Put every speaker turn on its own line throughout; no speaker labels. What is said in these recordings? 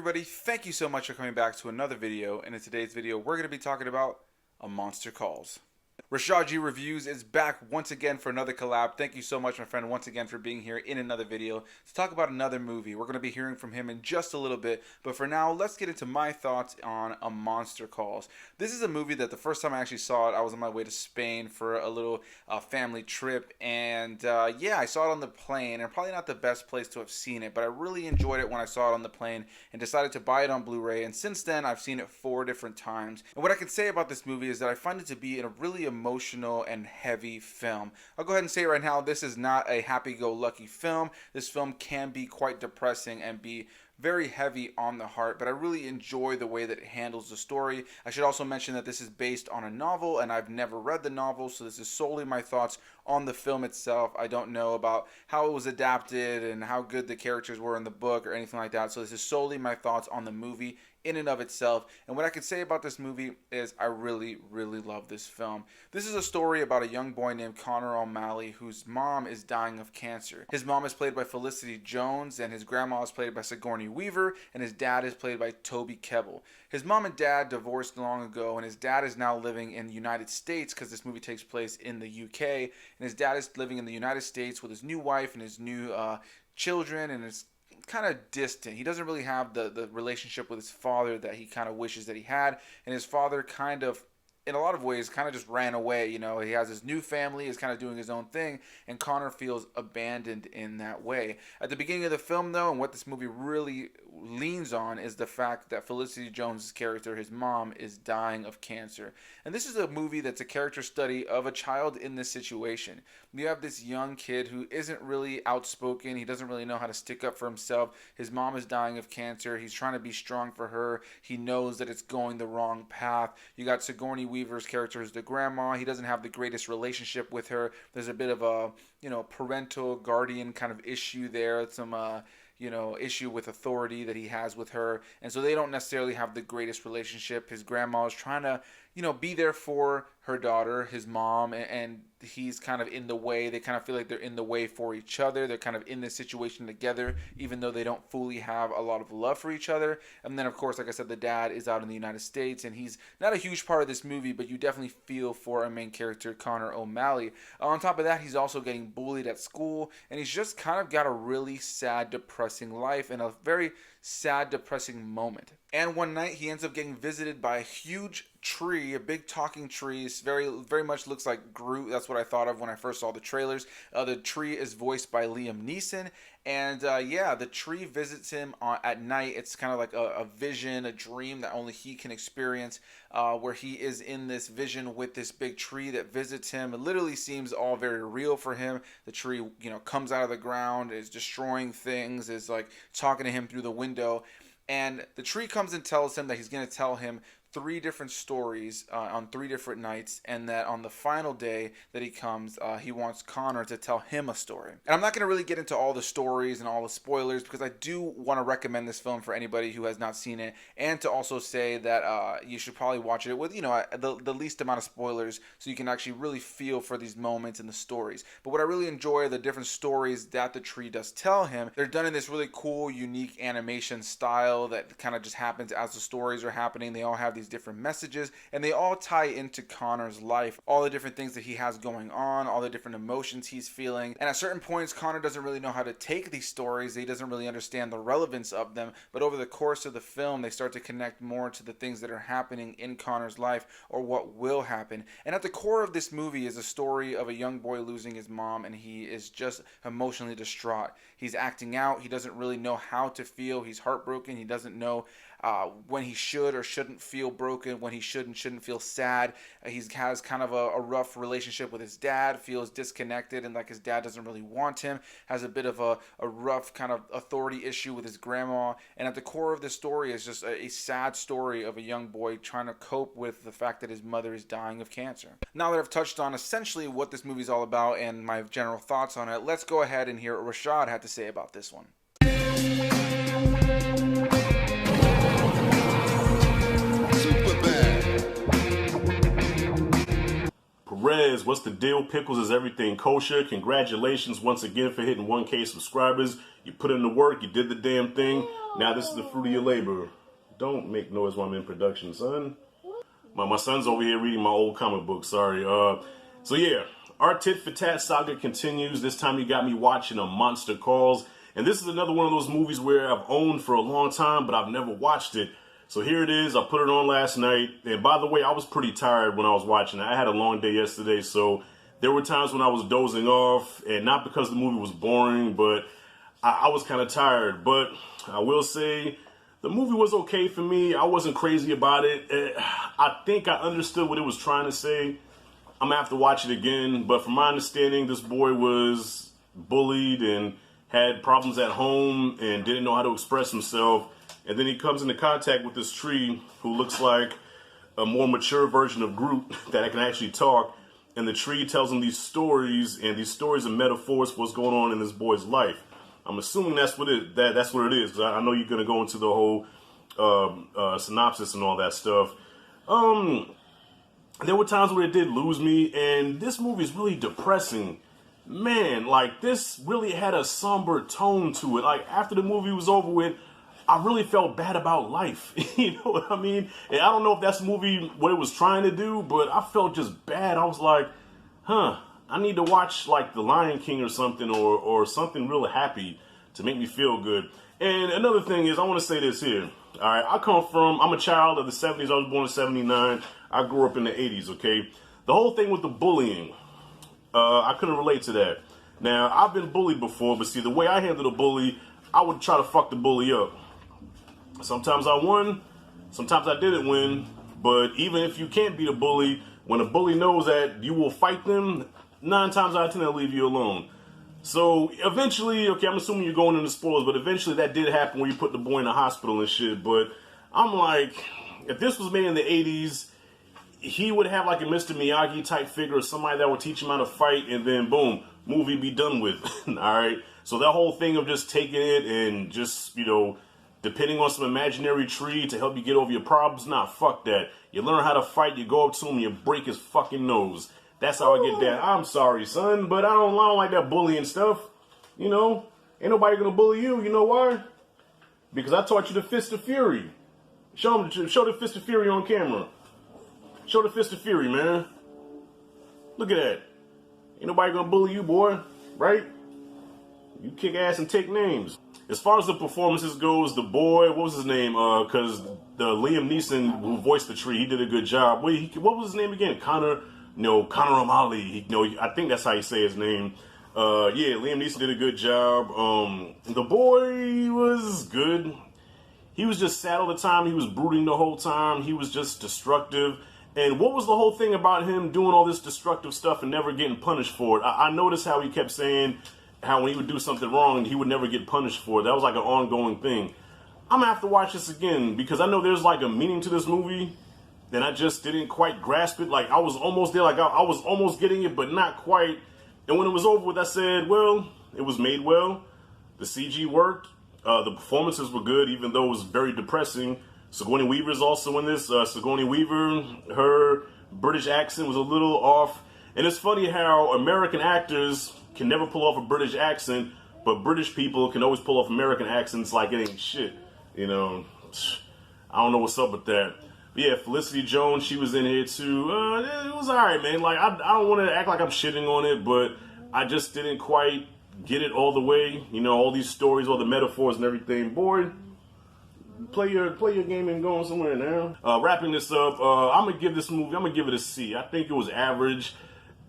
everybody, thank you so much for coming back to another video, and in today's video we're going to be talking about A Monster Calls. Rashad G Reviews is back once again for another collab. Thank you so much, my friend, once again for being here in another video to talk about another movie. We're going to be hearing from him in just a little bit, but for now, let's get into my thoughts on A Monster Calls. This is a movie that the first time I actually saw it, I was on my way to Spain for a little family trip, and yeah, I saw it on the plane, and probably not the best place to have seen it, but I really enjoyed it when I saw it on the plane and decided to buy it on Blu-ray, and since then, I've seen it 4 different times. And what I can say about this movie is that I find it to be a really emotional and heavy film. I'll go ahead and say right now, this is not a happy-go-lucky film. This film can be quite depressing and be very heavy on the heart, but I really enjoy the way that it handles the story. I should also mention that this is based on a novel, and I've never read the novel, so this is solely my thoughts on the film itself. I don't know about how it was adapted and how good the characters were in the book or anything like that, so this is solely my thoughts on the movie in and of itself. And what I can say about this movie is I really love this film. This is a story about a young boy named Connor O'Malley whose mom is dying of cancer. His mom is played by Felicity Jones, and his grandma is played by Sigourney Weaver, and his dad is played by Toby Kebbell. His mom and dad divorced long ago, and his dad is now living in the United States because this movie takes place in the UK, and his dad is living in the United States with his new wife and his new children, and it's kind of distant. He doesn't really have the relationship with his father that he kind of wishes that he had, and his father kind of, in a lot of ways, kind of just ran away. You know, he has his new family, is kind of doing his own thing, and Connor feels abandoned in that way. At the beginning of the film, though, and what this movie really leans on is the fact that Felicity Jones' character, his mom, is dying of cancer. And this is a movie that's a character study of a child in this situation. You have this young kid who isn't really outspoken. He doesn't really know how to stick up for himself. His mom is dying of cancer. He's trying to be strong for her. He knows that it's going the wrong path. You got Sigourney Weaver's character as the grandma. He doesn't have the greatest relationship with her. There's a bit of a, parental guardian kind of issue there. Some issue with authority that he has with her, and so they don't necessarily have the greatest relationship. His grandma is trying to be there for her daughter, his mom, and he's kind of in the way. They kind of feel like they're in the way for each other. They're kind of in this situation together, even though they don't fully have a lot of love for each other. And then, of course, like I said, the dad is out in the United States, and he's not a huge part of this movie, but you definitely feel for our main character, Connor O'Malley. On top of that, he's also getting bullied at school, and he's just kind of got a really sad, depressing life and a very sad, depressing moment. And one night, he ends up getting visited by a huge tree, a big talking tree. It's very much looks like Groot. That's what I thought of when I first saw the trailers. The tree is voiced by Liam Neeson, and yeah, the tree visits him at night. It's kind of like a vision, a dream that only he can experience, where he is in this vision with this big tree that visits him. It literally seems all very real for him. The tree, comes out of the ground, is destroying things, is like talking to him through the window. And the tree comes and tells him that he's going to tell him 3 different stories on 3 different nights, and that on the final day that he comes, he wants Connor to tell him a story. And I'm not going to really get into all the stories and all the spoilers, because I do want to recommend this film for anybody who has not seen it, and to also say that you should probably watch it with the least amount of spoilers, so you can actually really feel for these moments and the stories. But what I really enjoy are the different stories that the tree does tell him. They're done in this really cool, unique animation style that kind of just happens as the stories are happening. They all have these different messages, and they all tie into Connor's life, all the different things that he has going on, all the different emotions he's feeling. And at certain points, Connor doesn't really know how to take these stories. He doesn't really understand the relevance of them, but over the course of the film, they start to connect more to the things that are happening in Connor's life, or what will happen. And at the core of this movie is a story of a young boy losing his mom, and he is just emotionally distraught. He's acting out. He doesn't really know how to feel. He's heartbroken. He doesn't know when he should or shouldn't feel broken, when he should and shouldn't feel sad. He has kind of a rough relationship with his dad, feels disconnected and like his dad doesn't really want him, has a bit of a rough kind of authority issue with his grandma. And at the core of this story is just a sad story of a young boy trying to cope with the fact that his mother is dying of cancer. Now that I've touched on essentially what this movie is all about and my general thoughts on it, let's go ahead and hear what Rashad had to say about this one.
Perez, what's the deal? Pickles, is everything kosher? Congratulations once again for hitting 1K subscribers. You put in the work, you did the damn thing. Now this is the fruit of your labor. Don't make noise while I'm in production, son. My son's over here reading my old comic book, sorry. So yeah, our tit for tat saga continues. This time you got me watching A Monster Calls. And this is another one of those movies where I've owned for a long time, but I've never watched it. So here it is. I put it on last night. And by the way, I was pretty tired when I was watching it. I had a long day yesterday, so there were times when I was dozing off. And not because the movie was boring, but I was kind of tired. But I will say the movie was okay for me. I wasn't crazy about it. I think I understood what it was trying to say. I'm going to have to watch it again. But from my understanding, this boy was bullied and had problems at home and didn't know how to express himself. And then he comes into contact with this tree who looks like a more mature version of Groot that can actually talk. And the tree tells him these stories, and these stories are metaphors for what's going on in this boy's life. I'm assuming that's what that's what it is, because I know you're going to go into the whole synopsis and all that stuff. There were times where it did lose me, and this movie is really depressing. Man, like, this really had a somber tone to it. Like, after the movie was over with, I really felt bad about life. You know what I mean? And I don't know if that's the movie, what it was trying to do, but I felt just bad. I was like, I need to watch like The Lion King or something, or something real happy to make me feel good. And another thing is, I want to say this here. All right, I'm a child of the 70s. I was born in 79. I grew up in the 80s, okay? The whole thing with the bullying, I couldn't relate to that. Now, I've been bullied before, but see, the way I handled a bully, I would try to fuck the bully up. Sometimes I won, sometimes I didn't win, but even if you can't beat a bully, when a bully knows that you will fight them, 9 times out of 10 they'll leave you alone. So eventually, okay, I'm assuming you're going into spoilers, but eventually that did happen where you put the boy in the hospital and shit. But I'm like, if this was made in the 80s, he would have like a Mr. Miyagi type figure or somebody that would teach him how to fight, and then boom, movie be done with. Alright? So that whole thing of just taking it and just, you know, depending on some imaginary tree to help you get over your problems, nah, fuck that. You learn how to fight, you go up to him, you break his fucking nose. That's how I get down. I'm sorry, son, but I don't like that bullying stuff. You know, ain't nobody gonna bully you. You know why? Because I taught you the Fist of Fury. Show the Fist of Fury on camera. Show the Fist of Fury, man. Look at that. Ain't nobody gonna bully you, boy. Right? You kick ass and take names. As far as the performances goes, the boy, what was his name? Because the Liam Neeson who voiced the tree, he did a good job. What was his name again? Connor O'Malley. I think that's how you say his name. Yeah, Liam Neeson did a good job. The boy was good. He was just sad all the time. He was brooding the whole time. He was just destructive. And what was the whole thing about him doing all this destructive stuff and never getting punished for it? I noticed how he kept saying how when he would do something wrong, he would never get punished for it. That was like an ongoing thing. I'm gonna have to watch this again because I know there's like a meaning to this movie and I just didn't quite grasp it. Like I was almost there, like I was almost getting it, but not quite. And when it was over with, I said, well, it was made well. The CG worked. The performances were good, even though it was very depressing. Sigourney Weaver is also in this. Sigourney Weaver, her British accent was a little off. And it's funny how American actors can never pull off a British accent, but British people can always pull off American accents like it ain't shit. You know, I don't know what's up with that. But yeah, Felicity Jones, she was in here too. It was alright, man. Like, I don't want to act like I'm shitting on it, but I just didn't quite get it all the way. You know, all these stories, all the metaphors and everything. Boy, play your game and go on somewhere now. Wrapping this up, I'm going to give this movie, I'm going to give it a C. I think it was average.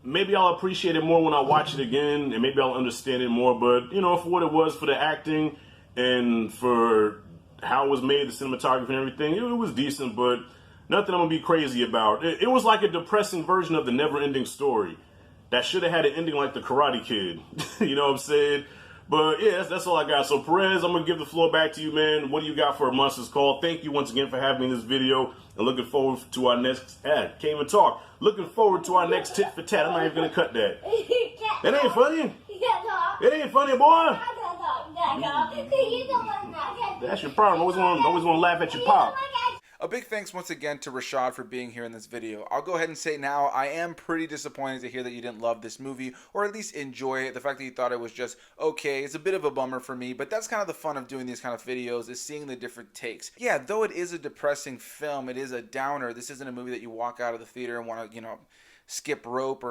Maybe I'll appreciate it more when I watch it again, and maybe I'll understand it more. But, you know, for what it was, for the acting, and for how it was made, the cinematography and everything, it was decent, but nothing I'm going to be crazy about. It was like a depressing version of the never-ending story that should have had an ending like The Karate Kid. You know what I'm saying? But, yeah, that's all I got. So, Perez, I'm going to give the floor back to you, man. What do you got for A Monster's Call? Thank you once again for having me in this video. And looking forward to our next... can't even talk. Looking forward to our next tit for tat. I'm not even going to cut that. That ain't funny. It ain't funny, boy. That's your problem. Always want to laugh at your pop.
A big thanks once again to Rashad for being here in this video. I'll go ahead and say now, I am pretty disappointed to hear that you didn't love this movie, or at least enjoy it. The fact that you thought it was just okay, it's a bit of a bummer for me, but that's kind of the fun of doing these kind of videos, is seeing the different takes. Yeah, though it is a depressing film, it is a downer. This isn't a movie that you walk out of the theater and want to, jump rope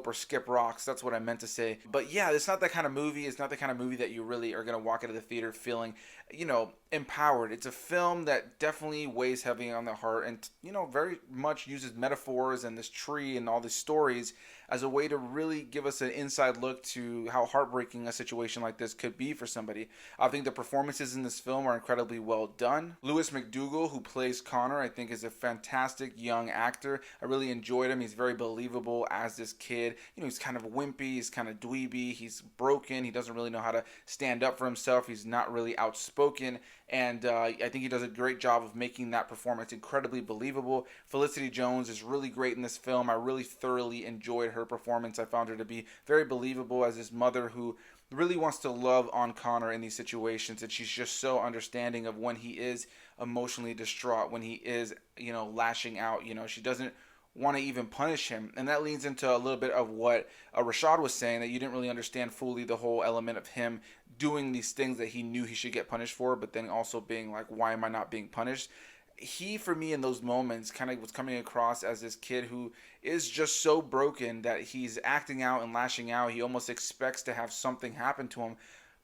or skip rocks. That's what I meant to say. But yeah, it's not that kind of movie. It's not the kind of movie that you really are going to walk out of the theater feeling, empowered. It's a film that definitely weighs heavy on the heart and, very much uses metaphors and this tree and all these stories as a way to really give us an inside look to how heartbreaking a situation like this could be for somebody. I think the performances in this film are incredibly well done. Lewis MacDougall, who plays Connor, I think is a fantastic young actor. I really enjoyed him. He's very believable as this kid. He's kind of wimpy, he's kind of dweeby, he's broken, he doesn't really know how to stand up for himself, he's not really outspoken, and I think he does a great job of making that performance incredibly believable. Felicity Jones is really great in this film. I really thoroughly enjoyed her performance. I found her to be very believable as this mother who really wants to love on Connor in these situations, and she's just so understanding of when he is emotionally distraught, when he is, lashing out. She doesn't want to even punish him, and that leads into a little bit of what Rashad was saying, that you didn't really understand fully the whole element of him doing these things that he knew he should get punished for, but then also being like, why am I not being punished? He, for me, in those moments, kind of was coming across as this kid who is just so broken that he's acting out and lashing out. He almost expects to have something happen to him,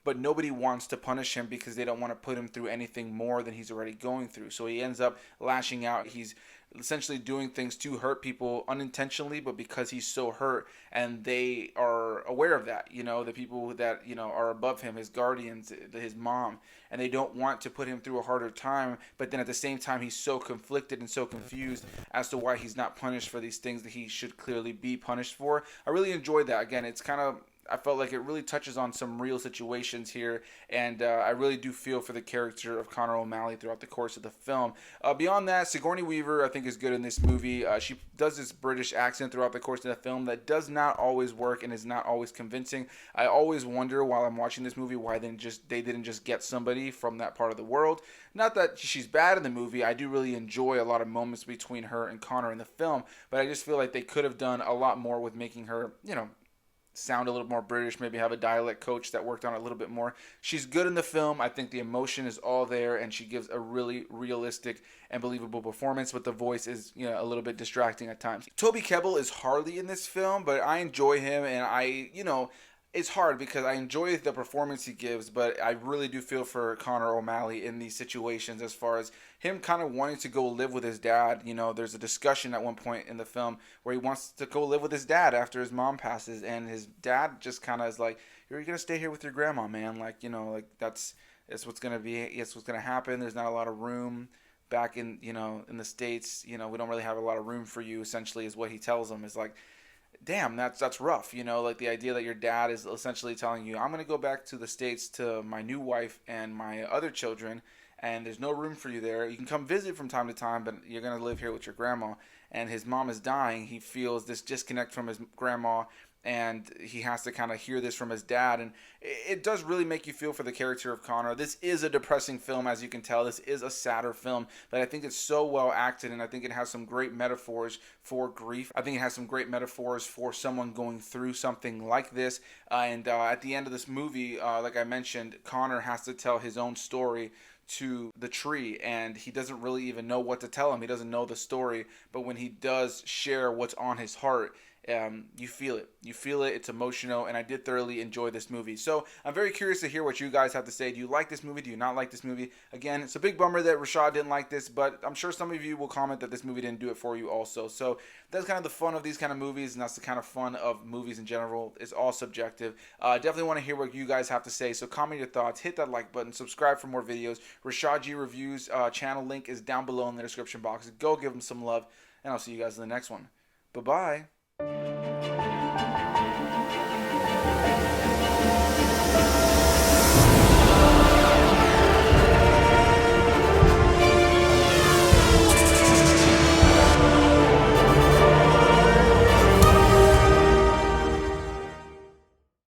but nobody wants to punish him because they don't want to put him through anything more than he's already going through. So he ends up lashing out. He's essentially doing things to hurt people unintentionally, but because he's so hurt, and they are aware of that, the people that, are above him, his guardians, his mom, and they don't want to put him through a harder time, but then at the same time, he's so conflicted and so confused as to why he's not punished for these things that he should clearly be punished for. I really enjoyed that. Again, it's kind of, I felt like it really touches on some real situations here, and I really do feel for the character of Connor O'Malley throughout the course of the film. Beyond that, Sigourney Weaver, I think, is good in this movie. She does this British accent throughout the course of the film that does not always work and is not always convincing. I always wonder while I'm watching this movie why they didn't just get somebody from that part of the world. Not that she's bad in the movie. I do really enjoy a lot of moments between her and Connor in the film, but I just feel like they could have done a lot more with making her, sound a little more British, maybe have a dialect coach that worked on it a little bit more. She's good in the film. I think the emotion is all there, and she gives a really realistic and believable performance, but the voice is, a little bit distracting at times. Toby Kebbell is hardly in this film, but I enjoy him, and it's hard because I enjoy the performance he gives, but I really do feel for Connor O'Malley in these situations as far as him kind of wanting to go live with his dad. There's a discussion at one point in the film where he wants to go live with his dad after his mom passes, and his dad just kind of is like, you're going to stay here with your grandma, man. That's what's going to be, it's what's going to happen. There's not a lot of room back in, in the States. We don't really have a lot of room for you, essentially, is what he tells him. Is like, damn, that's rough, the idea that your dad is essentially telling you, I'm going to go back to the States to my new wife and my other children, and there's no room for you there. You can come visit from time to time, but you're going to live here with your grandma. And his mom is dying. He feels this disconnect from his grandma, and he has to kind of hear this from his dad, and it does really make you feel for the character of Connor. This is a depressing film, as you can tell. This is a sadder film, but I think it's so well acted, and I think it has some great metaphors for grief. I think it has some great metaphors for someone going through something like this, and at the end of this movie, like I mentioned, Connor has to tell his own story to the tree, and he doesn't really even know what to tell him. He doesn't know the story, but when he does share what's on his heart, you feel it. It's emotional, and I did thoroughly enjoy this movie. So I'm very curious to hear what you guys have to say. Do you like this movie? Do you not like this movie? Again, it's a big bummer that Rashad didn't like this, but I'm sure some of you will comment that this movie didn't do it for you also. So that's kind of the fun of these kind of movies, and that's the kind of fun of movies in general. It's all subjective. Definitely want to hear what you guys have to say, so comment your thoughts, hit that like button, subscribe for more videos. Rashad G Reviews channel link is down below in the description box. Go give him some love, and I'll see you guys in the next one. Bye-bye.